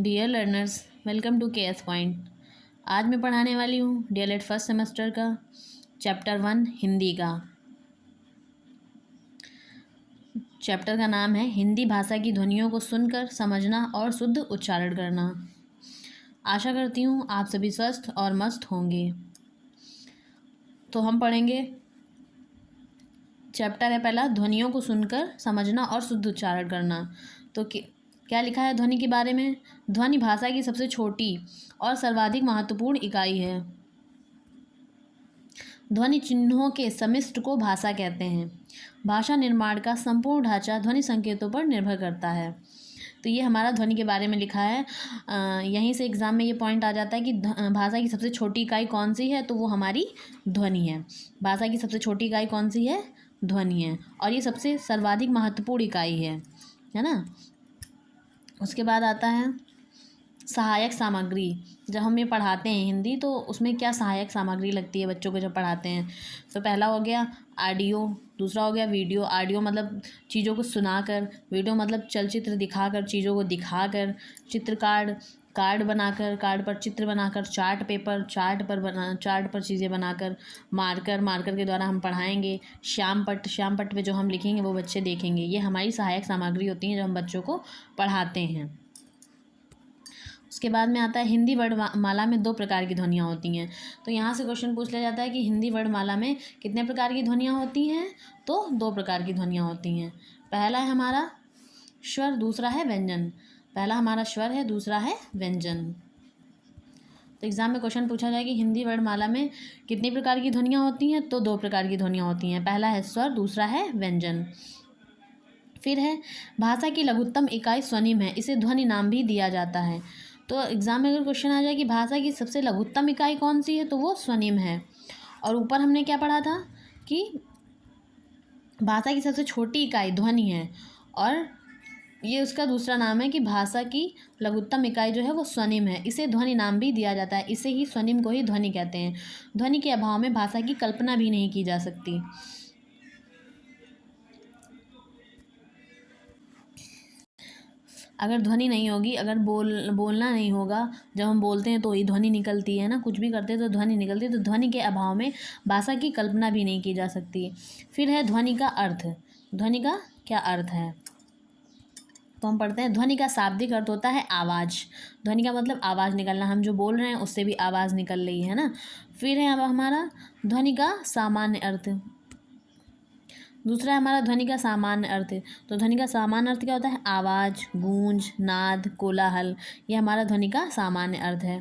Dear learners, welcome to KS point. आज मैं पढ़ाने वाली हूँ DLED फर्स्ट सेमेस्टर का चैप्टर 1 हिंदी का। चैप्टर का नाम है हिंदी भाषा की ध्वनियों को सुनकर समझना और शुद्ध उच्चारण करना। आशा करती हूँ आप सभी स्वस्थ और मस्त होंगे। तो हम पढ़ेंगे, चैप्टर है पहला, ध्वनियों को सुनकर समझना और शुद्ध उच्चारण करना। तो क्या लिखा है ध्वनि के बारे में? ध्वनि भाषा की सबसे छोटी और सर्वाधिक महत्वपूर्ण इकाई है। ध्वनि चिन्हों के समिष्ट को भाषा कहते हैं। भाषा निर्माण का संपूर्ण ढांचा ध्वनि संकेतों पर निर्भर करता है। तो ये हमारा ध्वनि के बारे में लिखा है। यहीं से एग्ज़ाम में ये पॉइंट आ जाता है कि भाषा की सबसे छोटी इकाई कौन सी है, तो वो हमारी ध्वनि है। भाषा की सबसे छोटी इकाई कौन सी है? ध्वनि है। और ये सबसे सर्वाधिक महत्वपूर्ण इकाई है ना। उसके बाद आता है सहायक सामग्री। जब हम ये पढ़ाते हैं हिंदी, तो उसमें क्या सहायक सामग्री लगती है बच्चों को जब पढ़ाते हैं? तो पहला हो गया ऑडियो, दूसरा हो गया वीडियो। ऑडियो मतलब चीज़ों को सुनाकर, वीडियो मतलब चलचित्र दिखाकर, चीज़ों को दिखाकर, चित्र कार्ड बनाकर, कार्ड पर चित्र बनाकर, चार्ट पर चीज़ें बनाकर, मार्कर के द्वारा हम पढ़ाएंगे, श्याम पट्ट पे जो हम लिखेंगे वो बच्चे देखेंगे। ये हमारी सहायक सामग्री होती है जब हम बच्चों को पढ़ाते हैं। उसके बाद में आता है हिंदी वर्णमाला में 2 प्रकार की ध्वनियाँ होती हैं। तो यहाँ से क्वेश्चन पूछ लिया जाता है कि हिंदी वर्णमाला में कितने प्रकार की ध्वनियाँ होती हैं? तो 2 प्रकार की ध्वनियाँ होती हैं। पहला है हमारा स्वर, दूसरा है व्यंजन। पहला हमारा स्वर है, दूसरा है व्यंजन। तो एग्ज़ाम में क्वेश्चन पूछा जाए कि हिंदी वर्णमाला में कितनी प्रकार की ध्वनियाँ होती हैं, तो 2 प्रकार की ध्वनियाँ होती हैं। पहला है स्वर, दूसरा है व्यंजन। फिर है भाषा की लघुत्तम इकाई स्वनिम है, इसे ध्वनि नाम भी दिया जाता है। तो एग्ज़ाम में अगर क्वेश्चन आ जाए कि भाषा की सबसे लघुत्तम इकाई कौन सी है, तो वो स्वनिम है। और ऊपर हमने क्या पढ़ा था कि भाषा की सबसे छोटी इकाई ध्वनि है, और ये उसका दूसरा नाम है कि भाषा की लघुत्तम इकाई जो है वो स्वनिम है, इसे ध्वनि नाम भी दिया जाता है। इसे ही स्वनिम को ही ध्वनि कहते हैं। ध्वनि के अभाव में भाषा की कल्पना भी नहीं की जा सकती। अगर ध्वनि नहीं होगी, अगर बोलना नहीं होगा, जब हम बोलते हैं तो ही ध्वनि निकलती है ना, कुछ भी करते हैं तो ध्वनि निकलती है। तो ध्वनि के अभाव में भाषा की कल्पना भी नहीं की जा सकती। फिर है ध्वनि का अर्थ। ध्वनि का क्या अर्थ है? तो हम पढ़ते हैं, ध्वनि का शाब्दिक अर्थ होता है आवाज़। ध्वनि का मतलब आवाज़ निकलना, हम जो बोल रहे हैं उससे भी आवाज़ निकल रही है ना। फिर है अब हमारा ध्वनि का सामान्य अर्थ। दूसरा है हमारा ध्वनि का सामान्य अर्थ। तो ध्वनि का सामान्य अर्थ क्या होता है? आवाज़, गूंज, नाद, कोलाहल। ये हमारा ध्वनि का सामान्य अर्थ है।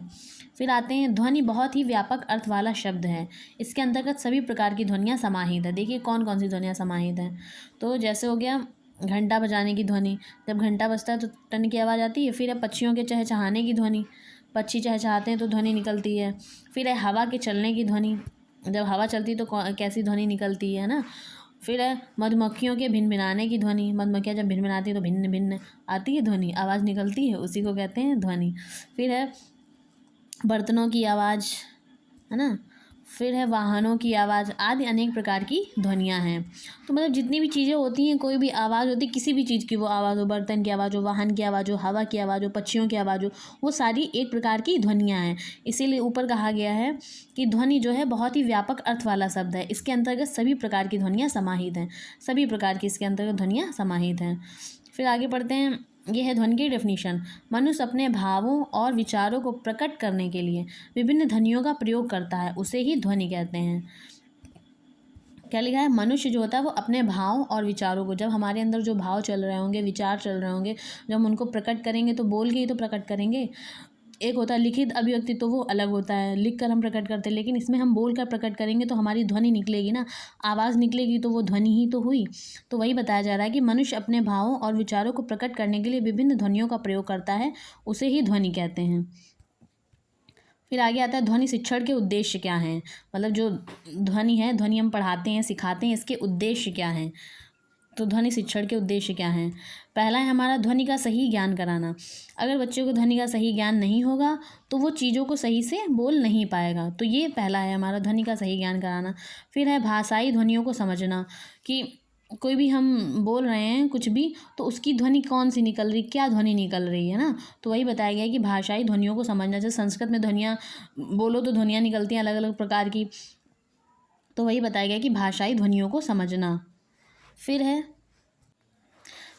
फिर आते हैं, ध्वनि बहुत ही व्यापक अर्थ वाला शब्द है। इसके अंतर्गत सभी प्रकार की ध्वनियाँ समाहित है। देखिए कौन कौन सी ध्वनियाँ समाहित हैं। तो जैसे हो गया घंटा बजाने की ध्वनि, जब घंटा बजता है तो टन की आवाज़ आती है। फिर है पक्षियों के चहचहाने की ध्वनि, पक्षी चहचहाते हैं तो ध्वनि निकलती है। फिर है हवा के चलने की ध्वनि, जब हवा चलती है तो कैसी ध्वनि निकलती है ना। फिर है मधुमक्खियों के भिनभिनाने की ध्वनि, मधुमक्खियाँ जब भिनभिनाती है तो भिन्न भिन्न आती है ध्वनि, आवाज़ निकलती है, उसी को कहते हैं ध्वनि। फिर है बर्तनों की आवाज़, है ना। फिर है वाहनों की आवाज़, आदि अनेक प्रकार की ध्वनियाँ हैं। तो मतलब जितनी भी चीज़ें होती हैं, कोई भी आवाज़ होती है, किसी भी चीज़ की वो आवाज़ हो, बर्तन की आवाज़ हो, वाहन की आवाज़ हो, हवा की आवाज़ हो, पक्षियों की आवाज़ हो, वो सारी एक प्रकार की ध्वनियाँ हैं। इसीलिए ऊपर कहा गया है कि ध्वनि जो है बहुत ही व्यापक अर्थ वाला शब्द है। इसके अंतर्गत सभी प्रकार की ध्वनियाँ समाहित हैं। सभी प्रकार की इसके अंतर्गत ध्वनियाँ समाहित हैं। फिर आगे पढ़ते हैं, यह है ध्वनि की डेफिनेशन। मनुष्य अपने भावों और विचारों को प्रकट करने के लिए विभिन्न ध्वनियों का प्रयोग करता है, उसे ही ध्वनि कहते हैं। क्या लिखा है? मनुष्य जो होता है वो अपने भाव और विचारों को, जब हमारे अंदर जो भाव चल रहे होंगे, विचार चल रहे होंगे, जब हम उनको प्रकट करेंगे तो बोल के ही तो प्रकट करेंगे। एक होता है लिखित अभिव्यक्ति, तो वो अलग होता है, लिख कर हम प्रकट करते हैं, लेकिन इसमें हम बोल कर प्रकट करेंगे तो हमारी ध्वनि निकलेगी ना, आवाज़ निकलेगी, तो वो ध्वनि ही तो हुई। तो वही बताया जा रहा है कि मनुष्य अपने भावों और विचारों को प्रकट करने के लिए विभिन्न ध्वनियों का प्रयोग करता है, उसे ही ध्वनि कहते हैं। फिर आगे आता है ध्वनि शिक्षण के उद्देश्य क्या हैं। मतलब जो ध्वनि है, ध्वनि हम पढ़ाते हैं, सिखाते हैं, इसके उद्देश्य क्या हैं। तो ध्वनि शिक्षण के उद्देश्य क्या हैं? पहला है हमारा ध्वनि का सही ज्ञान कराना। अगर बच्चों को ध्वनि का सही ज्ञान नहीं होगा तो वो चीज़ों को सही से बोल नहीं पाएगा। तो ये पहला है हमारा, ध्वनि का सही ज्ञान कराना। फिर है भाषाई ध्वनियों को समझना, कि कोई भी हम बोल रहे हैं कुछ भी, तो उसकी ध्वनि कौन सी निकल रही, क्या ध्वनि निकल रही है ना। तो वही बताया गया है कि भाषाई ध्वनियों को समझना। जैसे संस्कृत में ध्वनियाँ बोलो तो ध्वनियाँ निकलती हैं अलग अलग प्रकार की, तो वही बताया गया कि भाषाई ध्वनियों को समझना। फिर है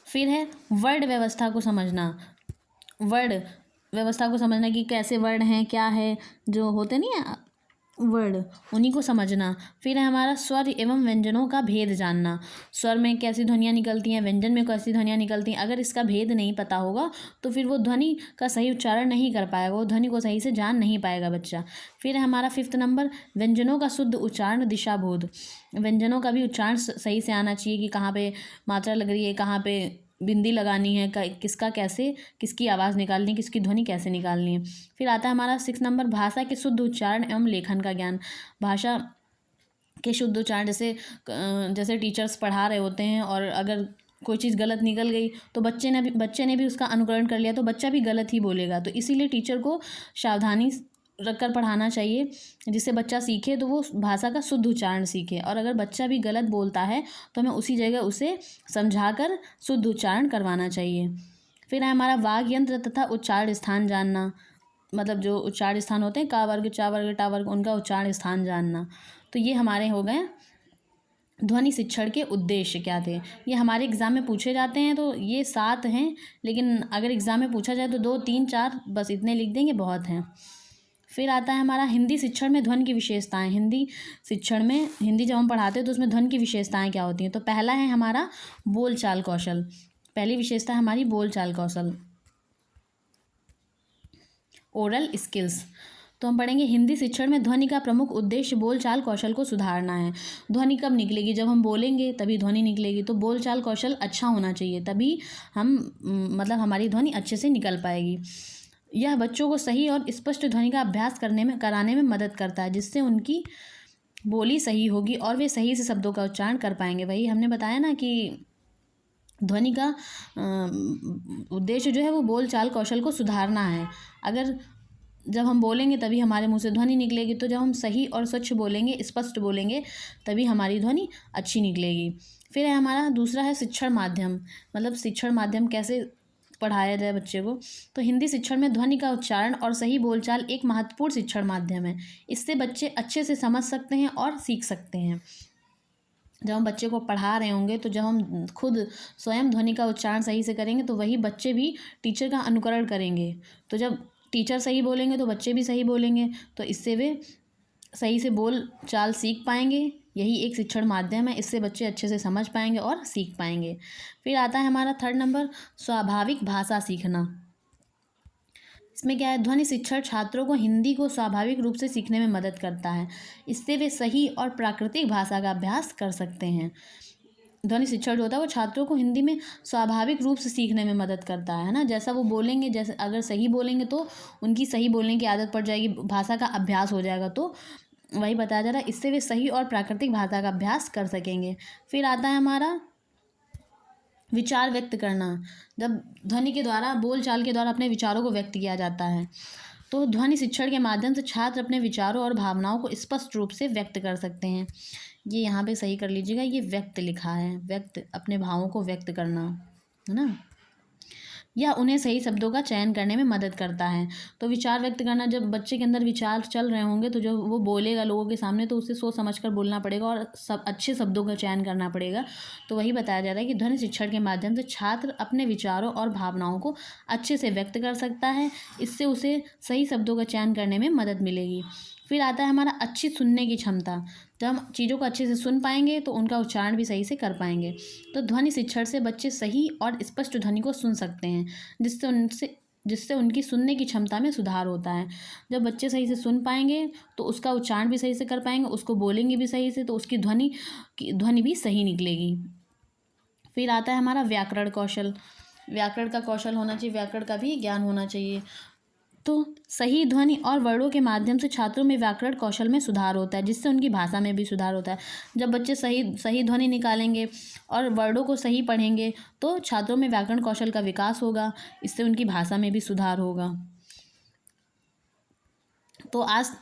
फिर है वर्ड व्यवस्था को समझना। वर्ड व्यवस्था को समझना कि कैसे वर्ड हैं, क्या है, जो होते नहीं है वर्ड, उन्हीं को समझना। फिर है हमारा स्वर एवं व्यंजनों का भेद जानना। स्वर में कैसी ध्वनियाँ निकलती हैं, व्यंजन में कैसी ध्वनियाँ निकलती हैं। अगर इसका भेद नहीं पता होगा तो फिर वो ध्वनि का सही उच्चारण नहीं कर पाएगा, वो ध्वनि को सही से जान नहीं पाएगा बच्चा। फिर है हमारा 5th नंबर व्यंजनों का शुद्ध उच्चारण दिशाबोध। व्यंजनों का भी उच्चारण सही से आना चाहिए कि कहाँ पे मात्रा लग रही है, कहाँ पे बिंदी लगानी है, किसका कैसे, किसकी आवाज़ निकालनी है, किसकी ध्वनि कैसे निकालनी है। फिर आता है हमारा 6 नंबर भाषा के शुद्ध उच्चारण एवं लेखन का ज्ञान। भाषा के शुद्ध उच्चारण, जैसे टीचर्स पढ़ा रहे होते हैं और अगर कोई चीज़ गलत निकल गई तो बच्चे ने भी उसका अनुकरण कर लिया तो बच्चा भी गलत ही बोलेगा। तो इसीलिए टीचर को सावधानी रख कर पढ़ाना चाहिए, जिससे बच्चा सीखे तो वो भाषा का शुद्ध उच्चारण सीखे। और अगर बच्चा भी गलत बोलता है तो हमें उसी जगह उसे समझाकर शुद्ध उच्चारण करवाना चाहिए। फिर है हमारा वाग यंत्र तथा उच्चारण स्थान जानना। मतलब जो उच्चारण स्थान होते हैं, का वर्ग, चा वर्ग, टा वर्ग, उनका उच्चारण स्थान जानना। तो ये हमारे हो गए ध्वनि शिक्षण के उद्देश्य क्या थे। ये हमारे एग्ज़ाम में पूछे जाते हैं, तो ये 7 हैं, लेकिन अगर एग्ज़ाम में पूछा जाए तो 2, 3, 4 बस इतने लिख देंगे, बहुत हैं। फिर आता है हमारा हिंदी शिक्षण में ध्वनि की विशेषताएं। हिंदी शिक्षण में, हिंदी जब हम पढ़ाते हैं तो उसमें ध्वनि की विशेषताएं क्या होती हैं। तो पहला है हमारा बोलचाल कौशल। पहली विशेषता है हमारी बोलचाल कौशल, ओरल स्किल्स। तो हम पढ़ेंगे हिंदी शिक्षण में ध्वनि का प्रमुख उद्देश्य बोलचाल कौशल को सुधारना है। ध्वनि कब निकलेगी, जब हम बोलेंगे तभी ध्वनि निकलेगी। तो बोलचाल कौशल अच्छा होना चाहिए, तभी हम मतलब हमारी ध्वनि अच्छे से निकल पाएगी। यह बच्चों को सही और स्पष्ट ध्वनि का अभ्यास कराने में मदद करता है, जिससे उनकी बोली सही होगी और वे सही से शब्दों का उच्चारण कर पाएंगे। वही हमने बताया ना कि ध्वनि का उद्देश्य जो है वो बोलचाल कौशल को सुधारना है। अगर जब हम बोलेंगे तभी हमारे मुंह से ध्वनि निकलेगी, तो जब हम सही और स्वच्छ बोलेंगे, स्पष्ट बोलेंगे, तभी हमारी ध्वनि अच्छी निकलेगी। फिर है हमारा दूसरा है शिक्षण माध्यम। मतलब शिक्षण माध्यम कैसे पढ़ाया जाए बच्चे को। तो हिंदी शिक्षण में ध्वनि का उच्चारण और सही बोलचाल एक महत्वपूर्ण शिक्षण माध्यम है। इससे बच्चे अच्छे से समझ सकते हैं और सीख सकते हैं। जब हम बच्चे को पढ़ा रहे होंगे तो जब हम खुद स्वयं ध्वनि का उच्चारण सही से करेंगे तो वही बच्चे भी टीचर का अनुकरण करेंगे। तो जब टीचर सही बोलेंगे तो बच्चे भी सही बोलेंगे, तो इससे वे सही से बोल चाल सीख पाएंगे। यही एक शिक्षण माध्यम है, इससे बच्चे अच्छे से समझ पाएंगे और सीख पाएंगे। फिर आता है हमारा 3rd नंबर स्वाभाविक भाषा सीखना। इसमें क्या है, ध्वनि शिक्षण छात्रों को हिंदी को स्वाभाविक रूप से सीखने में मदद करता है। इससे वे सही और प्राकृतिक भाषा का अभ्यास कर सकते हैं। ध्वनि शिक्षण जो होता है वो छात्रों को हिंदी में स्वाभाविक रूप से सीखने में मदद करता है ना। जैसा वो बोलेंगे, जैसे अगर सही बोलेंगे तो उनकी सही बोलने की आदत पड़ जाएगी, भाषा का अभ्यास हो जाएगा। तो वही बताया जा रहा है, इससे वे सही और प्राकृतिक भाषा का अभ्यास कर सकेंगे। फिर आता है हमारा विचार व्यक्त करना। जब ध्वनि के द्वारा, बोल चाल के द्वारा अपने विचारों को व्यक्त किया जाता है, तो ध्वनि शिक्षण के माध्यम से छात्र अपने विचारों और भावनाओं को स्पष्ट रूप से व्यक्त कर सकते हैं। ये यहाँ पे सही कर लीजिएगा, ये व्यक्त लिखा है, व्यक्त, अपने भावों को व्यक्त करना, है ना। या उन्हें सही शब्दों का चयन करने में मदद करता है। तो विचार व्यक्त करना, जब बच्चे के अंदर विचार चल रहे होंगे तो जब वो बोलेगा लोगों के सामने तो उसे सोच समझ कर बोलना पड़ेगा और सब अच्छे शब्दों का चयन करना पड़ेगा। तो वही बताया जा रहा है कि ध्वनि शिक्षण के माध्यम से छात्र अपने विचारों और भावनाओं को अच्छे से व्यक्त कर सकता है। इससे उसे सही शब्दों का चयन करने में मदद मिलेगी। फिर आता है हमारा अच्छी सुनने की क्षमता। जब हम चीज़ों को अच्छे से सुन पाएंगे तो उनका उच्चारण भी सही से कर पाएंगे। तो ध्वनि शिक्षण से बच्चे सही और स्पष्ट ध्वनि को सुन सकते हैं, जिससे उनकी सुनने की क्षमता में सुधार होता है। जब बच्चे सही से सुन पाएंगे तो उसका उच्चारण भी सही से कर पाएंगे, उसको बोलेंगे भी सही से, तो उसकी ध्वनि भी सही निकलेगी। फिर आता है हमारा व्याकरण कौशल। व्याकरण का कौशल होना चाहिए, व्याकरण का भी ज्ञान होना चाहिए। तो सही ध्वनि और वर्णों के माध्यम से छात्रों में व्याकरण कौशल में सुधार होता है, जिससे उनकी भाषा में भी सुधार होता है। जब बच्चे सही सही ध्वनि निकालेंगे और वर्णों को सही पढ़ेंगे तो छात्रों में व्याकरण कौशल का विकास होगा, इससे उनकी भाषा में भी सुधार होगा। तो आज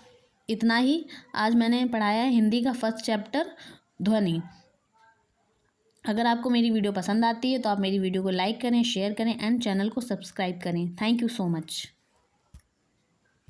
इतना ही। आज मैंने पढ़ाया है हिंदी का 1st चैप्टर ध्वनि। अगर आपको मेरी वीडियो पसंद आती है तो आप मेरी वीडियो को लाइक करें, शेयर करें एंड चैनल को सब्सक्राइब करें। Thank you so much.